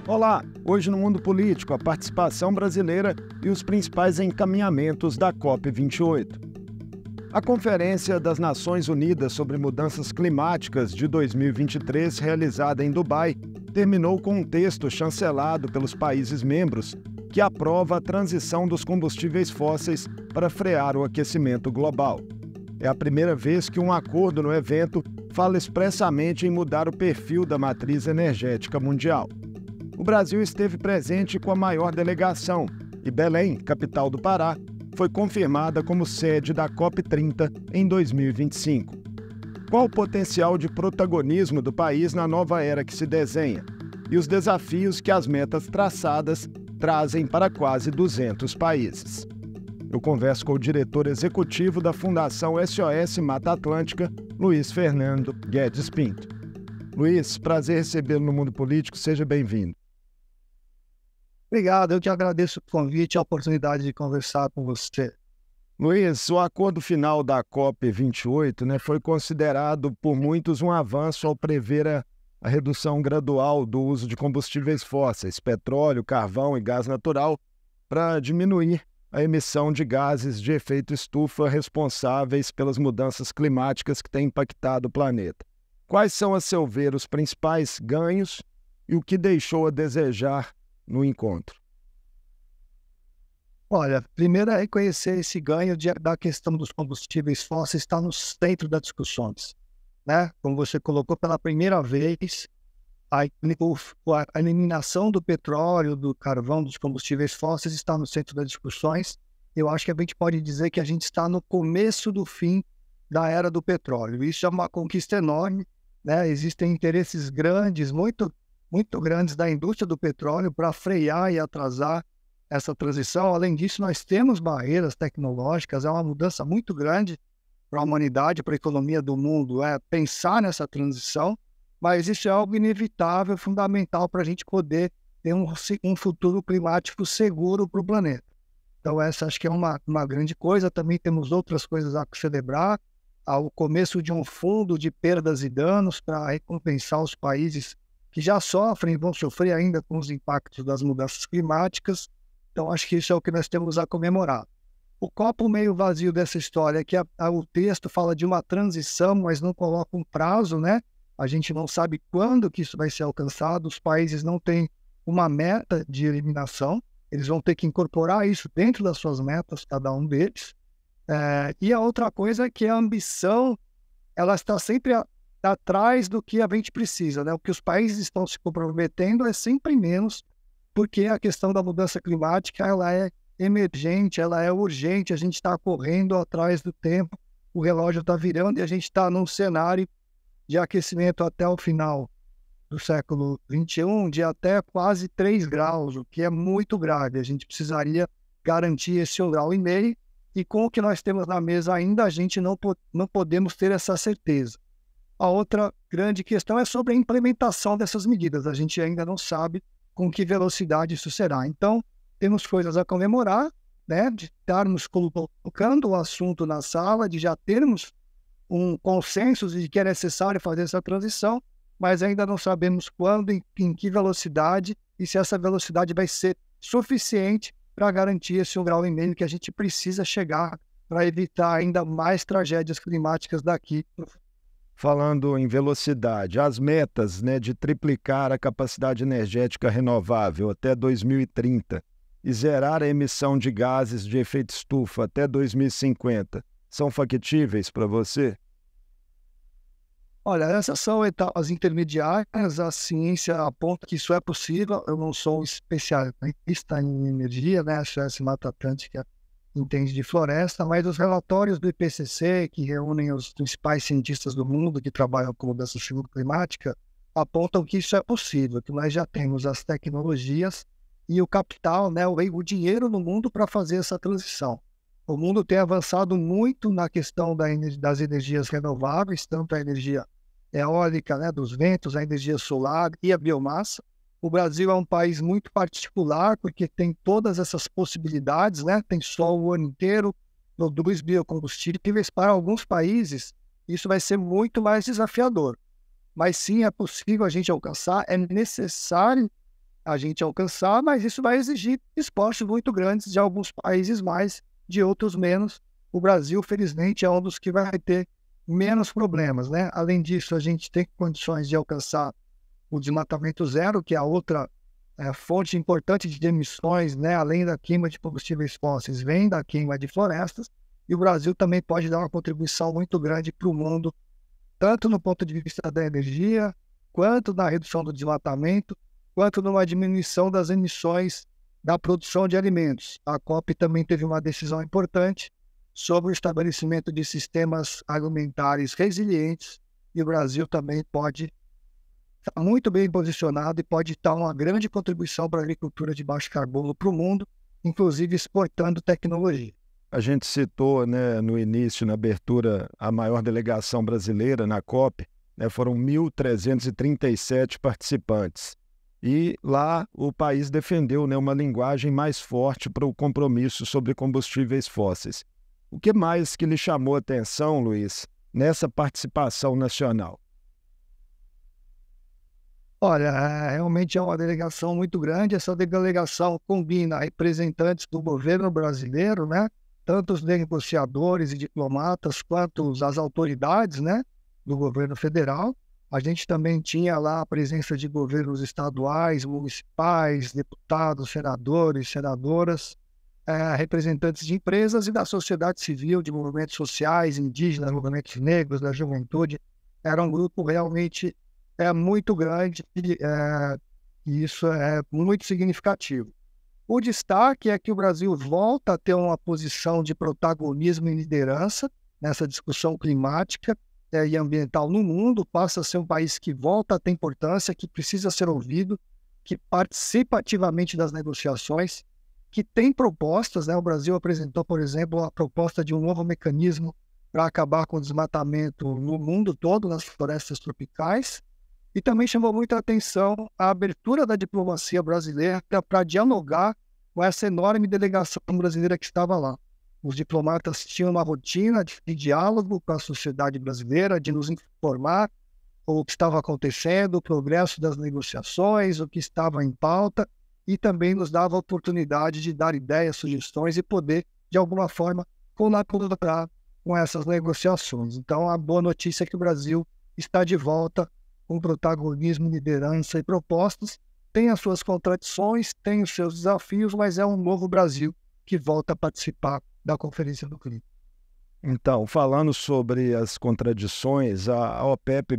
Olá, hoje no Mundo Político, a participação brasileira e os principais encaminhamentos da COP28. A Conferência das Nações Unidas sobre Mudanças Climáticas de 2023, realizada em Dubai, terminou com um texto chancelado pelos países membros que aprova a transição dos combustíveis fósseis para frear o aquecimento global. É a primeira vez que um acordo no evento fala expressamente em mudar o perfil da matriz energética mundial. O Brasil esteve presente com a maior delegação e Belém, capital do Pará, foi confirmada como sede da COP30 em 2025. Qual o potencial de protagonismo do país na nova era que se desenha e os desafios que as metas traçadas trazem para quase 200 países? Eu converso com o diretor executivo da Fundação SOS Mata Atlântica, Luiz Fernando Guedes Pinto. Luiz, prazer recebê-lo no Mundo Político, seja bem-vindo. Obrigado, eu te agradeço o convite e a oportunidade de conversar com você. Luiz, o acordo final da COP28 foi considerado por muitos um avanço ao prever a redução gradual do uso de combustíveis fósseis, petróleo, carvão e gás natural, para diminuir a emissão de gases de efeito estufa responsáveis pelas mudanças climáticas que têm impactado o planeta. Quais são, a seu ver, os principais ganhos e o que deixou a desejar no encontro? Olha, primeiro é reconhecer esse ganho da questão dos combustíveis fósseis está no centro das discussões, né? Como você colocou, pela primeira vez, a eliminação do petróleo, do carvão, dos combustíveis fósseis está no centro das discussões. Eu acho que a gente pode dizer que a gente está no começo do fim da era do petróleo. Isso é uma conquista enorme, né? Existem interesses grandes, muito grandes da indústria do petróleo para frear e atrasar essa transição. Além disso, nós temos barreiras tecnológicas, é uma mudança muito grande para a humanidade, para a economia do mundo, pensar nessa transição, mas isso é algo inevitável, fundamental para a gente poder ter um futuro climático seguro para o planeta. Então essa acho que é uma grande coisa. Também temos outras coisas a celebrar, o começo de um fundo de perdas e danos para recompensar os países que já sofrem e vão sofrer ainda com os impactos das mudanças climáticas. Então, acho que isso é o que nós temos a comemorar. O copo meio vazio dessa história é que o texto fala de uma transição, mas não coloca um prazo, né? A gente não sabe quando que isso vai ser alcançado, os países não têm uma meta de eliminação, eles vão ter que incorporar isso dentro das suas metas, cada um deles. E a outra coisa é que a ambição, ela está sempre atrás do que a gente precisa, né? O que os países estão se comprometendo é sempre menos, porque a questão da mudança climática ela é emergente, ela é urgente, a gente está correndo atrás do tempo, o relógio está virando e a gente está num cenário de aquecimento até o final do século XXI de até quase 3 graus, o que é muito grave. A gente precisaria garantir esse 1,5 graus, e com o que nós temos na mesa ainda, a gente não podemos ter essa certeza. A outra grande questão é sobre a implementação dessas medidas. A gente ainda não sabe com que velocidade isso será. Então, temos coisas a comemorar, né? De estarmos colocando o assunto na sala, de já termos um consenso de que é necessário fazer essa transição, mas ainda não sabemos quando, em que velocidade, e se essa velocidade vai ser suficiente para garantir esse 1,5 graus que a gente precisa chegar para evitar ainda mais tragédias climáticas daqui para o futuro. Falando em velocidade, as metas de triplicar a capacidade energética renovável até 2030 e zerar a emissão de gases de efeito estufa até 2050 são factíveis para você? Olha, essas são etapas intermediárias, a ciência aponta que isso é possível. Eu não sou um especialista em energia, né? A SOS Mata Atlântica entende de floresta, mas os relatórios do IPCC, que reúnem os principais cientistas do mundo que trabalham com mudança climática, apontam que isso é possível, que nós já temos as tecnologias e o capital, né, o dinheiro no mundo para fazer essa transição. O mundo tem avançado muito na questão das energias renováveis, tanto a energia eólica, né, dos ventos, a energia solar e a biomassa. O Brasil é um país muito particular, porque tem todas essas possibilidades, né? Tem sol o ano inteiro, produz biocombustíveis. Para alguns países, isso vai ser muito mais desafiador. Mas sim, é possível a gente alcançar, é necessário a gente alcançar, mas isso vai exigir esforços muito grandes de alguns países mais, de outros menos. O Brasil, felizmente, é um dos que vai ter menos problemas, né? Além disso, a gente tem condições de alcançar o desmatamento zero, que é a outra fonte importante de emissões, né? Além da queima de combustíveis fósseis, vem da queima de florestas, e o Brasil também pode dar uma contribuição muito grande para o mundo, tanto no ponto de vista da energia, quanto na redução do desmatamento, quanto numa diminuição das emissões da produção de alimentos. A COP também teve uma decisão importante sobre o estabelecimento de sistemas alimentares resilientes, e o Brasil também pode estar muito bem posicionado e pode dar uma grande contribuição para a agricultura de baixo carbono para o mundo, inclusive exportando tecnologia. A gente citou, né, no início, na abertura, a maior delegação brasileira na COP, né, foram 1.337 participantes. E lá o país defendeu, né, uma linguagem mais forte para o compromisso sobre combustíveis fósseis. O que mais que lhe chamou a atenção, Luiz, nessa participação nacional? Olha, realmente é uma delegação muito grande. Essa delegação combina representantes do governo brasileiro, né? Tanto os negociadores e diplomatas, quanto as autoridades, né, do governo federal. A gente também tinha lá a presença de governos estaduais, municipais, deputados, senadores, senadoras, representantes de empresas e da sociedade civil, de movimentos sociais, indígenas, movimentos negros, da juventude. Era um grupo realmente muito grande, e isso é muito significativo. O destaque é que o Brasil volta a ter uma posição de protagonismo e liderança nessa discussão climática e ambiental no mundo, passa a ser um país que volta a ter importância, que precisa ser ouvido, que participa ativamente das negociações, que tem propostas, né? O Brasil apresentou, por exemplo, a proposta de um novo mecanismo para acabar com o desmatamento no mundo todo, nas florestas tropicais, e também chamou muita atenção a abertura da diplomacia brasileira para dialogar com essa enorme delegação brasileira que estava lá. Os diplomatas tinham uma rotina de diálogo com a sociedade brasileira, de nos informar o que estava acontecendo, o progresso das negociações, o que estava em pauta, e também nos dava a oportunidade de dar ideias, sugestões e poder, de alguma forma, colaborar com essas negociações. Então, a boa notícia é que o Brasil está de volta com protagonismo, liderança e propostas. Tem as suas contradições, tem os seus desafios, mas é um novo Brasil que volta a participar da Conferência do Clima. Então, falando sobre as contradições, a OPEP+,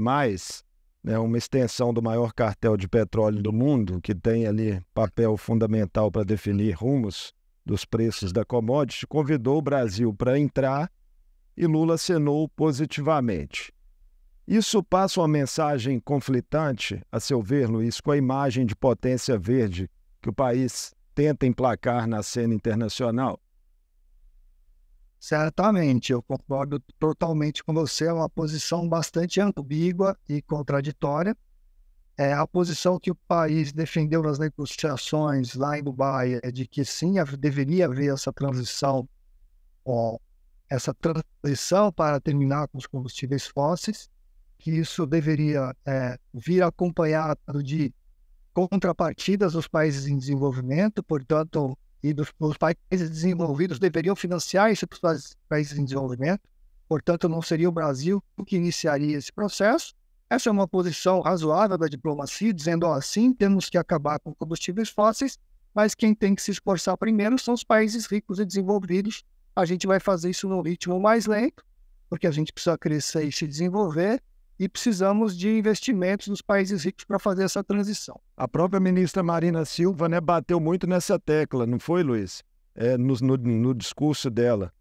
né, uma extensão do maior cartel de petróleo do mundo, que tem ali papel fundamental para definir rumos dos preços da commodity, convidou o Brasil para entrar e Lula acenou positivamente. Isso passa uma mensagem conflitante, a seu ver, Luiz, com a imagem de potência verde que o país tenta emplacar na cena internacional? Certamente, eu concordo totalmente com você, é uma posição bastante ambígua e contraditória. A posição que o país defendeu nas negociações lá em Dubai é de que sim, deveria haver essa transição para terminar com os combustíveis fósseis, que isso deveria vir acompanhado de contrapartidas dos países em desenvolvimento, portanto, os países desenvolvidos deveriam financiar isso para os países em desenvolvimento, portanto, não seria o Brasil que iniciaria esse processo. Essa é uma posição razoável da diplomacia, dizendo assim, temos que acabar com combustíveis fósseis, mas quem tem que se esforçar primeiro são os países ricos e desenvolvidos. A gente vai fazer isso num ritmo mais lento, porque a gente precisa crescer e se desenvolver, e precisamos de investimentos nos países ricos para fazer essa transição. A própria ministra Marina Silva, né, bateu muito nessa tecla, não foi, Luiz? No discurso dela.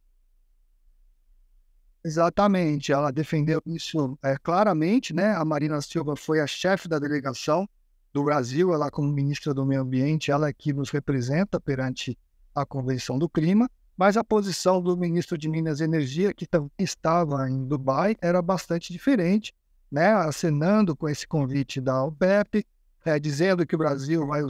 Exatamente, ela defendeu isso claramente, né? A Marina Silva foi a chefe da delegação do Brasil, ela como ministra do Meio Ambiente, ela é que nos representa perante a Convenção do Clima, mas a posição do ministro de Minas e Energia, que também estava em Dubai, era bastante diferente, né? Acenando com esse convite da OPEP, dizendo que o Brasil vai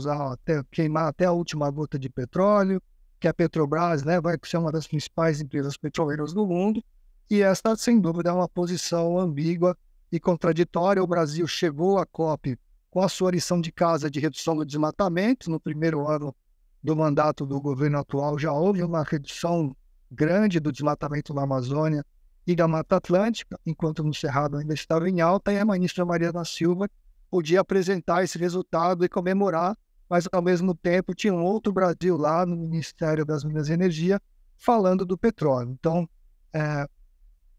queimar até a última gota de petróleo, que a Petrobras, né, vai ser uma das principais empresas petroleiras do mundo, e esta, sem dúvida, é uma posição ambígua e contraditória. O Brasil chegou à COP com a sua lição de casa de redução do desmatamento. No primeiro ano do mandato do governo atual já houve uma redução grande do desmatamento na Amazônia e da Mata Atlântica, enquanto no Cerrado ainda estava em alta, e a ministra Mariana Silva podia apresentar esse resultado e comemorar, mas ao mesmo tempo tinha um outro Brasil lá no Ministério das Minas e Energia falando do petróleo. Então,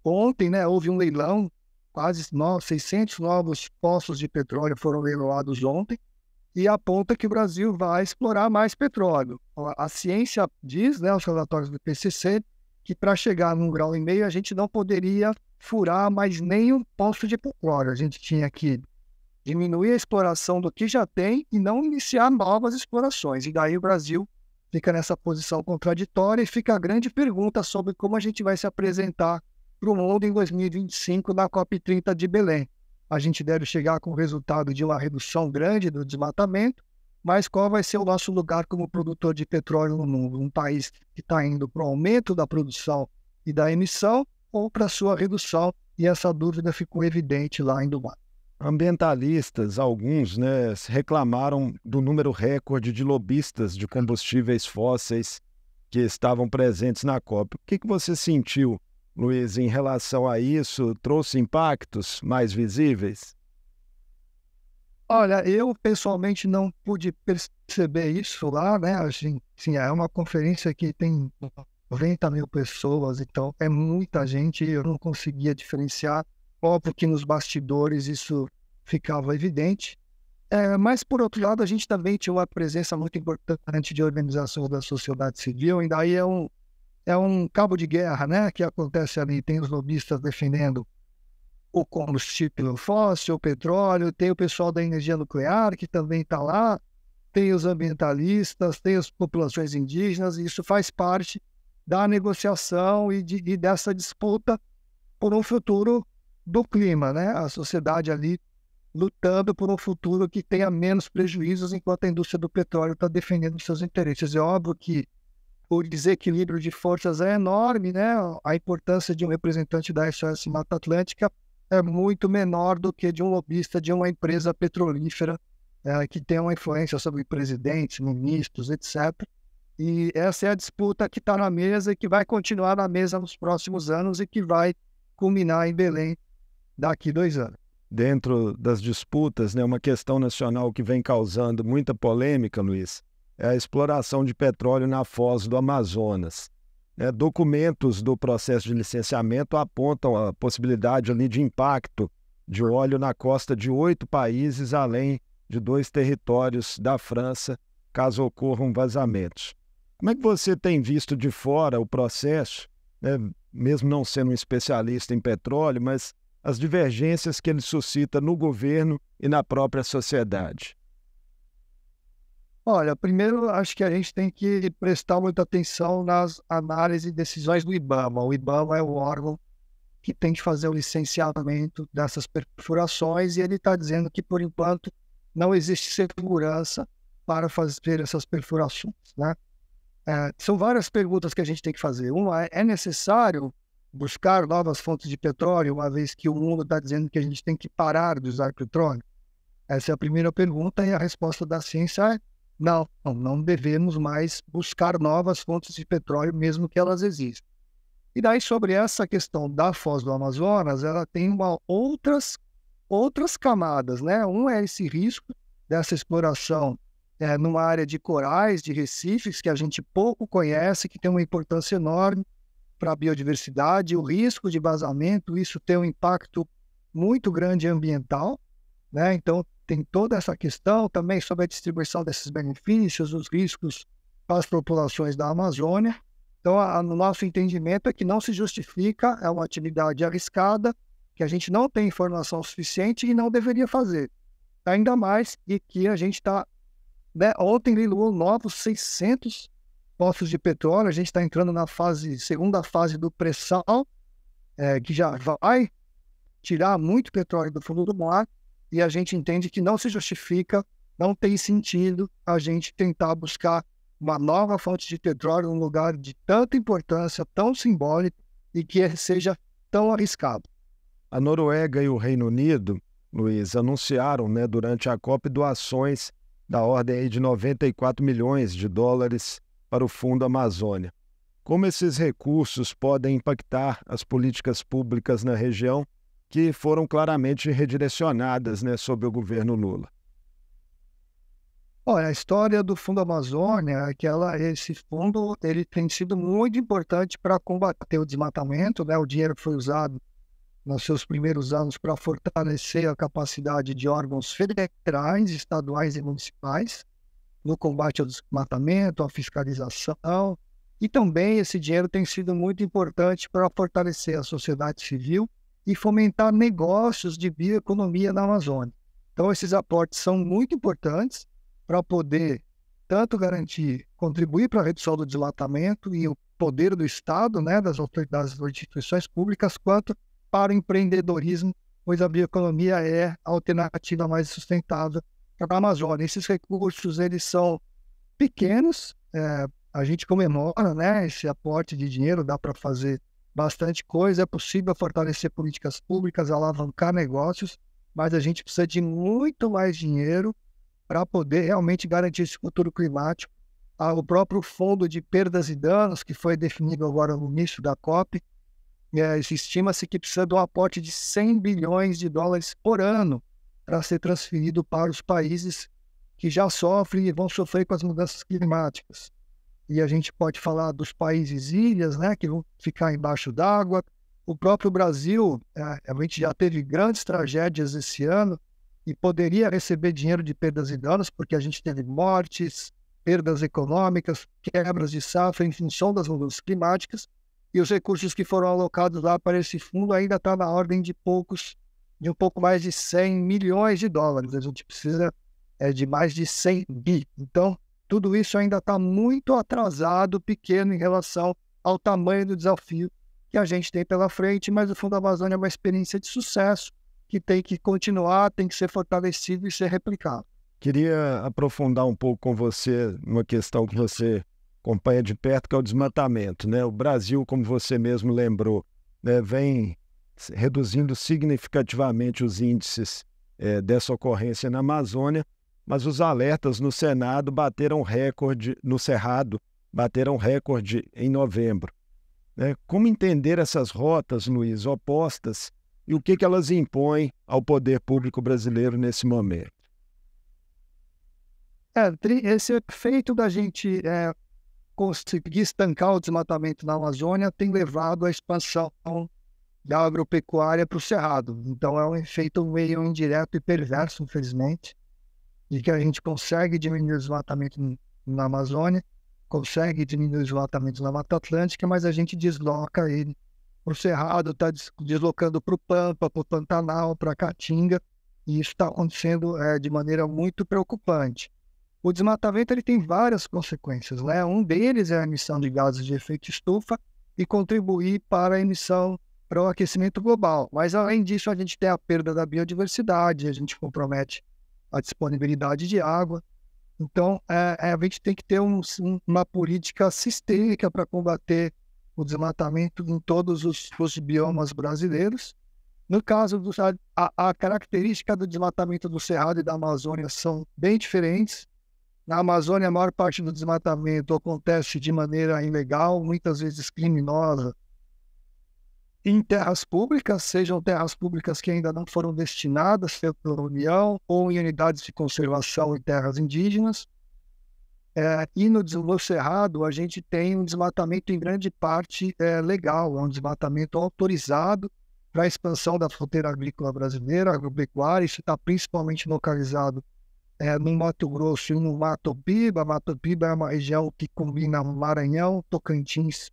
ontem, né, houve um leilão, quase 600 novos poços de petróleo foram leiloados ontem, e aponta que o Brasil vai explorar mais petróleo. A ciência diz, né, os relatórios do IPCC, que para chegar num grau e meio a gente não poderia furar mais nenhum poço de petróleo. A gente tinha que diminuir a exploração do que já tem e não iniciar novas explorações. E daí o Brasil fica nessa posição contraditória e fica a grande pergunta sobre como a gente vai se apresentar para o mundo em 2025 na COP30 de Belém. A gente deve chegar com o resultado de uma redução grande do desmatamento, mas qual vai ser o nosso lugar como produtor de petróleo no mundo? Um país que está indo para o aumento da produção e da emissão ou para a sua redução? E essa dúvida ficou evidente lá em Dubai. Ambientalistas, alguns, né, reclamaram do número recorde de lobistas de combustíveis fósseis que estavam presentes na COP. O que você sentiu, Luiz, em relação a isso? Trouxe impactos mais visíveis? Olha, eu pessoalmente não pude perceber isso lá, né? Assim, sim, é uma conferência que tem 90 mil pessoas, então é muita gente, eu não conseguia diferenciar. Óbvio que nos bastidores isso ficava evidente, mas por outro lado a gente também tinha uma presença muito importante de organizações da sociedade civil, e daí é um cabo de guerra, né, que acontece ali. Tem os lobistas defendendo o combustível fóssil, o petróleo, tem o pessoal da energia nuclear que também está lá, tem os ambientalistas, tem as populações indígenas, e isso faz parte da negociação e dessa disputa por um futuro do clima, né? A sociedade ali lutando por um futuro que tenha menos prejuízos, enquanto a indústria do petróleo está defendendo seus interesses. É óbvio que o desequilíbrio de forças é enorme, né? A importância de um representante da SOS Mata Atlântica é muito menor do que de um lobista de uma empresa petrolífera que tem uma influência sobre presidentes, ministros, etc. E essa é a disputa que está na mesa e que vai continuar na mesa nos próximos anos e que vai culminar em Belém daqui 2 anos. Dentro das disputas, né, uma questão nacional que vem causando muita polêmica, Luiz, é a exploração de petróleo na foz do Amazonas. Documentos do processo de licenciamento apontam a possibilidade ali de impacto de óleo na costa de 8 países, além de 2 territórios da França, caso ocorram vazamentos. Como é que você tem visto de fora o processo, né, mesmo não sendo um especialista em petróleo, mas as divergências que ele suscita no governo e na própria sociedade? Olha, primeiro acho que a gente tem que prestar muita atenção nas análises e decisões do IBAMA. O IBAMA é o órgão que tem que fazer o licenciamento dessas perfurações, e ele está dizendo que, por enquanto, não existe segurança para fazer essas perfurações, né? São várias perguntas que a gente tem que fazer. Uma, é necessário buscar novas fontes de petróleo, uma vez que o mundo está dizendo que a gente tem que parar de usar petróleo? Essa é a primeira pergunta, e a resposta da ciência é não devemos mais buscar novas fontes de petróleo, mesmo que elas existam. E daí, sobre essa questão da foz do Amazonas, ela tem outras camadas, né? Um é esse risco dessa exploração numa área de corais, de recifes, que a gente pouco conhece, que tem uma importância enorme para a biodiversidade, o risco de vazamento, isso tem um impacto muito grande ambiental, né? Então, tem toda essa questão também sobre a distribuição desses benefícios, os riscos para as populações da Amazônia. Então, no nosso entendimento é que não se justifica, é uma atividade arriscada, que a gente não tem informação suficiente e não deveria fazer. Ainda mais e que a gente está, né, ontem leiloou novos 600 poços de petróleo, a gente está entrando na segunda fase do pré-sal, que já vai tirar muito petróleo do fundo do mar, e a gente entende que não se justifica, não tem sentido a gente tentar buscar uma nova fonte de petróleo num lugar de tanta importância, tão simbólico e que seja tão arriscado. A Noruega e o Reino Unido Luiz, anunciaram, né, durante a COP doações da ordem aí de 94 milhões de dólares para o Fundo Amazônia. Como esses recursos podem impactar as políticas públicas na região que foram claramente redirecionadas, né, sob o governo Lula? Olha, a história do Fundo Amazônia é que esse fundo ele tem sido muito importante para combater o desmatamento, né? O dinheiro foi usado nos seus primeiros anos para fortalecer a capacidade de órgãos federais, estaduais e municipais no combate ao desmatamento, à fiscalização, e também esse dinheiro tem sido muito importante para fortalecer a sociedade civil e fomentar negócios de bioeconomia na Amazônia. Então, esses aportes são muito importantes para poder tanto garantir, contribuir para a redução do desmatamento e o poder do Estado, né, das autoridades das instituições públicas, quanto para o empreendedorismo, pois a bioeconomia é a alternativa mais sustentável para a Amazônia. Esses recursos eles são pequenos, a gente comemora, né, esse aporte de dinheiro, dá para fazer bastante coisa, é possível fortalecer políticas públicas, alavancar negócios, mas a gente precisa de muito mais dinheiro para poder realmente garantir esse futuro climático. O próprio Fundo de Perdas e Danos, que foi definido agora no início da COP, estima-se que precisa de um aporte de 100 bilhões de dólares por ano para ser transferido para os países que já sofrem e vão sofrer com as mudanças climáticas. E a gente pode falar dos países ilhas, né, que vão ficar embaixo d'água. O próprio Brasil, a gente já teve grandes tragédias esse ano e poderia receber dinheiro de perdas e danos, porque a gente teve mortes, perdas econômicas, quebras de safra em função das mudanças climáticas, e os recursos que foram alocados lá para esse fundo ainda está na ordem de um pouco mais de 100 milhões de dólares. A gente precisa de mais de 100 bi. Então, tudo isso ainda está muito atrasado, pequeno em relação ao tamanho do desafio que a gente tem pela frente, mas o Fundo Amazônia é uma experiência de sucesso que tem que continuar, tem que ser fortalecido e ser replicado. Queria aprofundar um pouco com você uma questão que você acompanha de perto, que é o desmatamento, né? O Brasil, como você mesmo lembrou, né, vem reduzindo significativamente os índices dessa ocorrência na Amazônia, mas os alertas no Senado bateram recorde, no Cerrado, bateram recorde em novembro. Como entender essas rotas, Luiz, opostas, e o que elas impõem ao poder público brasileiro nesse momento? Esse efeito da gente conseguir estancar o desmatamento na Amazônia tem levado à expansão da agropecuária para o Cerrado. Então é um efeito meio indireto e perverso, infelizmente, de que a gente consegue diminuir o desmatamento na Amazônia, consegue diminuir o desmatamento na Mata Atlântica, mas a gente desloca ele para o Cerrado, está deslocando para o Pampa, para o Pantanal, para a Caatinga, e isso está acontecendo de maneira muito preocupante. O desmatamento ele tem várias consequências, né? Um deles é a emissão de gases de efeito estufa e contribuir para a emissão para o aquecimento global. Mas, além disso, a gente tem a perda da biodiversidade, a gente compromete a disponibilidade de água. Então, a gente tem que ter uma política sistêmica para combater o desmatamento em todos os biomas brasileiros. No caso, a característica do desmatamento do Cerrado e da Amazônia são bem diferentes. Na Amazônia, a maior parte do desmatamento acontece de maneira ilegal, muitas vezes criminosa, em terras públicas, sejam terras públicas que ainda não foram destinadas pela União ou em unidades de conservação em terras indígenas. E no Cerrado, a gente tem um desmatamento em grande parte legal, é um desmatamento autorizado para a expansão da fronteira agrícola brasileira, agropecuária. Isso está principalmente localizado no Mato Grosso e no Mato Piba. Mato Piba é uma região que combina Maranhão, Tocantins,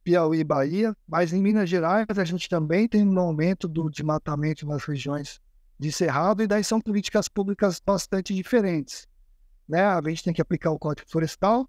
Piauí e Bahia, mas em Minas Gerais a gente também tem um aumento do desmatamento nas regiões de Cerrado, e daí são políticas públicas bastante diferentes. A gente tem que aplicar o Código Florestal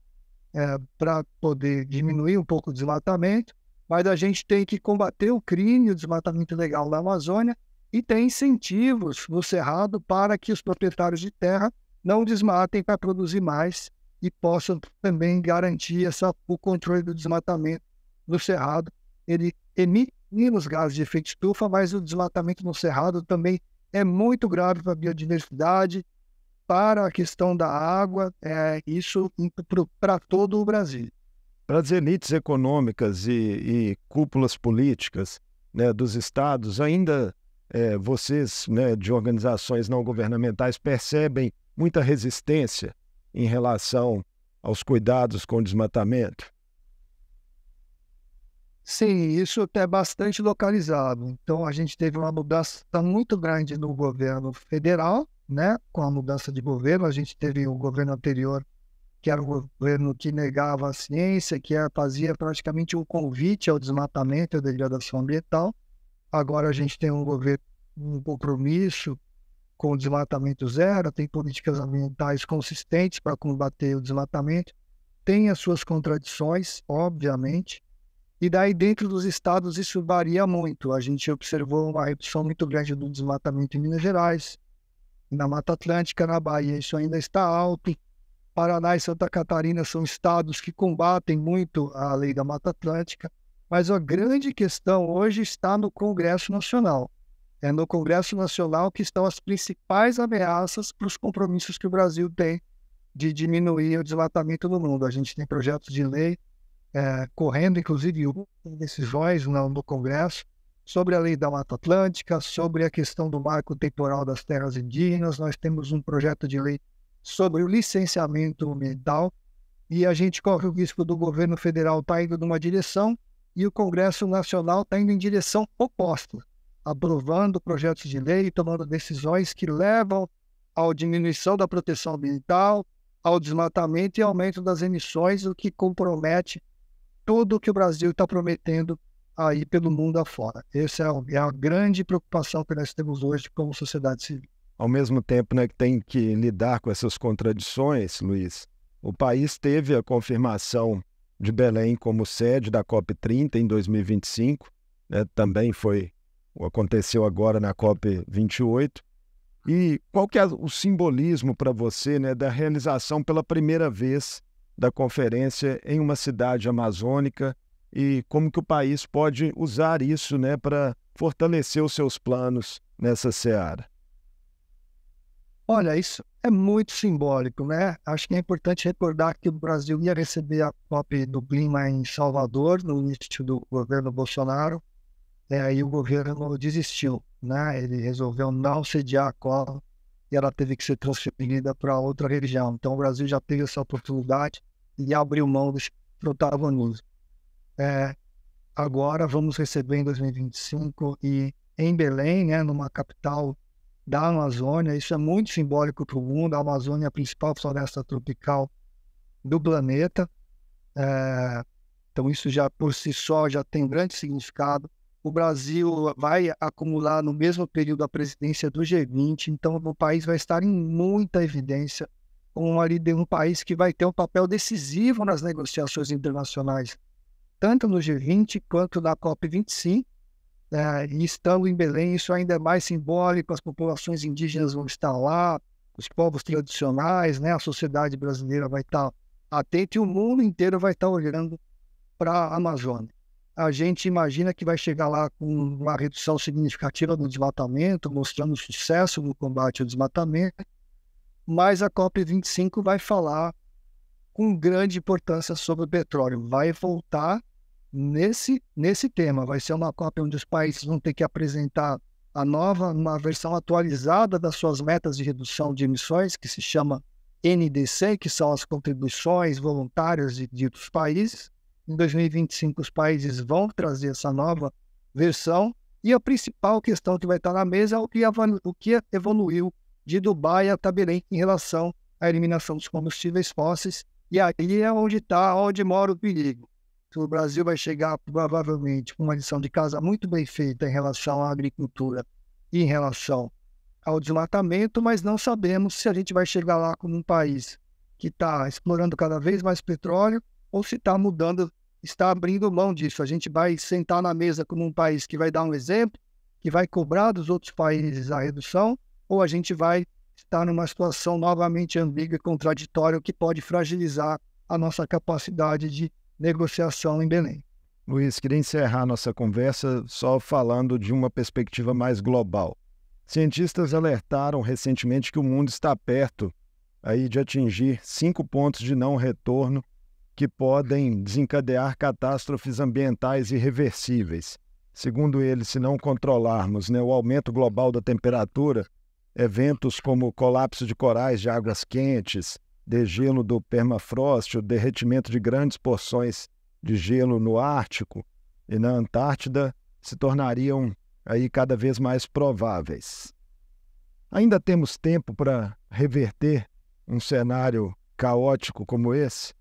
para poder diminuir um pouco o desmatamento, mas a gente tem que combater o crime e o desmatamento ilegal na Amazônia e tem incentivos no Cerrado para que os proprietários de terra não desmatem para produzir mais e possam também garantir o controle do desmatamento no Cerrado. Ele emite menos gases de efeito estufa, mas o desmatamento no Cerrado também é muito grave para a biodiversidade, para a questão da água, isso para todo o Brasil. Para as elites econômicas e cúpulas políticas, né, dos estados, ainda vocês, né, de organizações não governamentais, percebem muita resistência em relação aos cuidados com o desmatamento? Sim, isso é bastante localizado. Então, a gente teve uma mudança muito grande no governo federal, né? Com a mudança de governo, a gente teve o governo anterior, que era o governo que negava a ciência, fazia praticamente um convite ao desmatamento e à degradação ambiental. Agora a gente tem um governo, um compromisso com o desmatamento zero, tem políticas ambientais consistentes para combater o desmatamento, tem as suas contradições, obviamente, e daí dentro dos estados isso varia muito. A gente observou uma redução muito grande do desmatamento em Minas Gerais, na Mata Atlântica, na Bahia, isso ainda está alto. Paraná e Santa Catarina são estados que combatem muito a lei da Mata Atlântica, mas a grande questão hoje está no Congresso Nacional. É no Congresso Nacional que estão as principais ameaças para os compromissos que o Brasil tem de diminuir o desmatamento no mundo. A gente tem projetos de lei correndo, inclusive, decisões no Congresso sobre a lei da Mata Atlântica, sobre a questão do marco temporal das terras indígenas. Nós temos um projeto de lei sobre o licenciamento ambiental e a gente corre o risco do governo federal estar indo numa direção e o Congresso Nacional está indo em direção oposta, aprovando projetos de lei e tomando decisões que levam à diminuição da proteção ambiental, ao desmatamento e aumento das emissões, o que compromete tudo que o Brasil está prometendo aí pelo mundo afora. Essa é a grande preocupação que nós temos hoje como sociedade civil. Ao mesmo tempo, né, que tem que lidar com essas contradições, Luiz, o país teve a confirmação de Belém como sede da COP30 em 2025, né, também aconteceu agora na COP28. E qual que é o simbolismo para você, né, da realização pela primeira vez da conferência em uma cidade amazônica e como que o país pode usar isso, né, para fortalecer os seus planos nessa seara? Olha, isso é muito simbólico, né? Acho que é importante recordar que o Brasil ia receber a COP do Clima em Salvador, no início do governo Bolsonaro, e o governo desistiu, né? Ele resolveu não sediar a COP e ela teve que ser transferida para outra região. Então, o Brasil já teve essa oportunidade e abriu mão desse protagonismo. Agora, vamos receber em 2025 e em Belém, né, numa capital da Amazônia. Isso é muito simbólico para o mundo. A Amazônia é a principal floresta tropical do planeta. Então, isso já por si só já tem grande significado. O Brasil vai acumular no mesmo período a presidência do G20, então o país vai estar em muita evidência como um país que vai ter um papel decisivo nas negociações internacionais, tanto no G20 quanto na COP25. E estando em Belém, isso ainda é mais simbólico, as populações indígenas vão estar lá, os povos tradicionais, né? A sociedade brasileira vai estar atenta e o mundo inteiro vai estar olhando para a Amazônia. A gente imagina que vai chegar lá com uma redução significativa do desmatamento, mostrando sucesso no combate ao desmatamento, mas a COP25 vai falar com grande importância sobre o petróleo, vai voltar nesse tema. Vai ser uma COP onde os países vão ter que apresentar uma versão atualizada das suas metas de redução de emissões, que se chama NDC, que são as contribuições voluntárias de outros países. Em 2025, os países vão trazer essa nova versão e a principal questão que vai estar na mesa é o que evoluiu de Dubai até Belém em relação à eliminação dos combustíveis fósseis. E aí é onde mora o perigo. O Brasil vai chegar provavelmente com uma lição de casa muito bem feita em relação à agricultura e em relação ao desmatamento, mas não sabemos se a gente vai chegar lá como um país que está explorando cada vez mais petróleo ou se está abrindo mão disso. A gente vai sentar na mesa como um país que vai dar um exemplo, que vai cobrar dos outros países a redução, ou a gente vai estar numa situação novamente ambígua e contraditória, que pode fragilizar a nossa capacidade de negociação em Belém. Luiz, queria encerrar nossa conversa só falando de uma perspectiva mais global. Cientistas alertaram recentemente que o mundo está perto aí de atingir 5 pontos de não retorno que podem desencadear catástrofes ambientais irreversíveis. Segundo eles, se não controlarmos, o aumento global da temperatura, eventos como o colapso de corais de águas quentes, degelo do permafrost, o derretimento de grandes porções de gelo no Ártico e na Antártida se tornariam aí cada vez mais prováveis. Ainda temos tempo para reverter um cenário caótico como esse?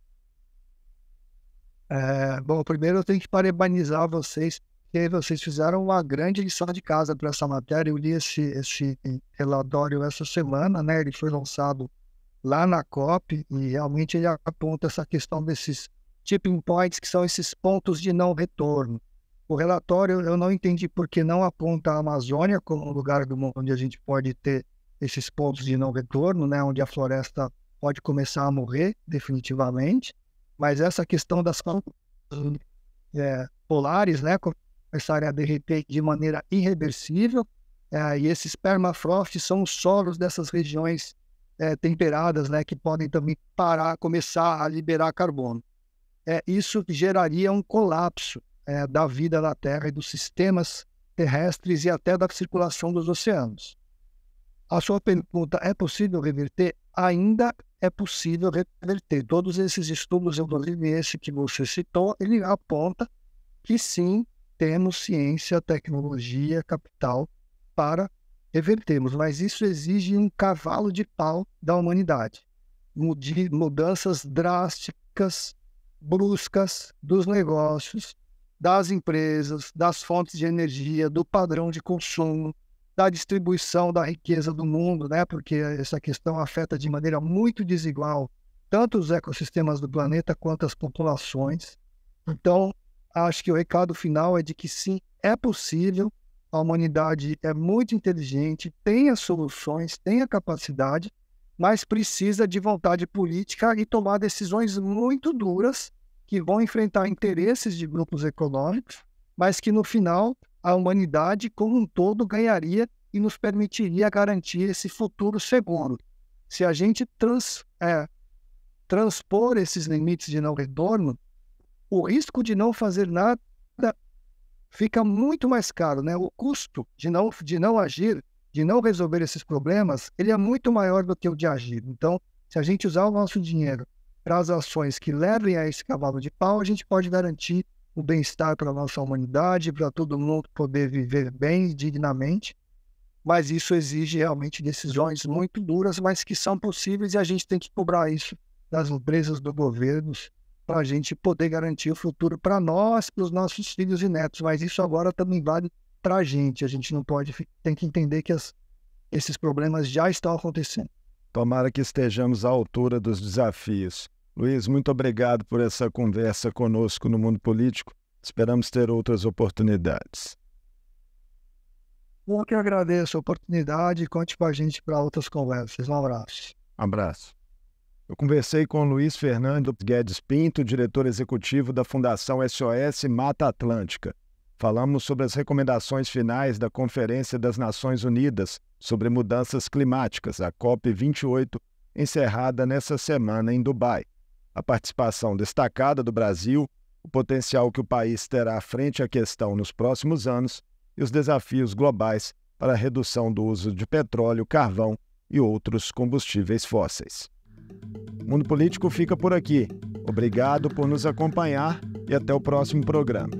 Bom, primeiro eu tenho que parabenizar vocês, porque vocês fizeram uma grande lição de casa para essa matéria. Eu li esse relatório essa semana, né? Ele foi lançado lá na COP e realmente ele aponta essa questão desses tipping points, que são esses pontos de não retorno. O relatório, eu não entendi por que não aponta a Amazônia como um lugar do mundo onde a gente pode ter esses pontos de não retorno, né? Onde a floresta pode começar a morrer definitivamente. Mas essa questão das polares, né, começarem a derreter de maneira irreversível, e esses permafrost são os solos dessas regiões temperadas, né, que podem também começar a liberar carbono. Isso geraria um colapso da vida na Terra e dos sistemas terrestres e até da circulação dos oceanos. A sua pergunta, é possível reverter? Ainda é possível reverter. Todos esses estudos, inclusive esse que você citou, ele aponta que sim, temos ciência, tecnologia, capital para revertermos, mas isso exige um cavalo de pau da humanidade. Mudanças drásticas, bruscas dos negócios, das empresas, das fontes de energia, do padrão de consumo, da distribuição da riqueza do mundo, né? Porque essa questão afeta de maneira muito desigual tanto os ecossistemas do planeta quanto as populações. Então, acho que o recado final é de que sim, é possível, a humanidade é muito inteligente, tem as soluções, tem a capacidade, mas precisa de vontade política e tomar decisões muito duras que vão enfrentar interesses de grupos econômicos, mas que no final a humanidade como um todo ganharia e nos permitiria garantir esse futuro seguro. Se a gente transpor esses limites de não retorno, o risco de não fazer nada fica muito mais caro, né? O custo de não agir, de não resolver esses problemas, ele é muito maior do que o de agir. Então, se a gente usar o nosso dinheiro para as ações que levem a esse cavalo de pau, a gente pode garantir o bem-estar para a nossa humanidade, para todo mundo poder viver bem e dignamente, mas isso exige realmente decisões muito duras, mas que são possíveis e a gente tem que cobrar isso das empresas, dos governos, para a gente poder garantir o futuro para nós, para os nossos filhos e netos, mas isso agora também vale para a gente não pode, tem que entender que esses problemas já estão acontecendo. Tomara que estejamos à altura dos desafios. Luiz, muito obrigado por essa conversa conosco no Mundo Político. Esperamos ter outras oportunidades. Eu que agradeço a oportunidade e conte com a gente para outras conversas. Um abraço. Abraço. Eu conversei com Luiz Fernando Guedes Pinto, diretor executivo da Fundação SOS Mata Atlântica. Falamos sobre as recomendações finais da Conferência das Nações Unidas sobre Mudanças Climáticas, a COP28, encerrada nessa semana em Dubai. A participação destacada do Brasil, o potencial que o país terá frente à questão nos próximos anos e os desafios globais para a redução do uso de petróleo, carvão e outros combustíveis fósseis. O Mundo Político fica por aqui. Obrigado por nos acompanhar e até o próximo programa.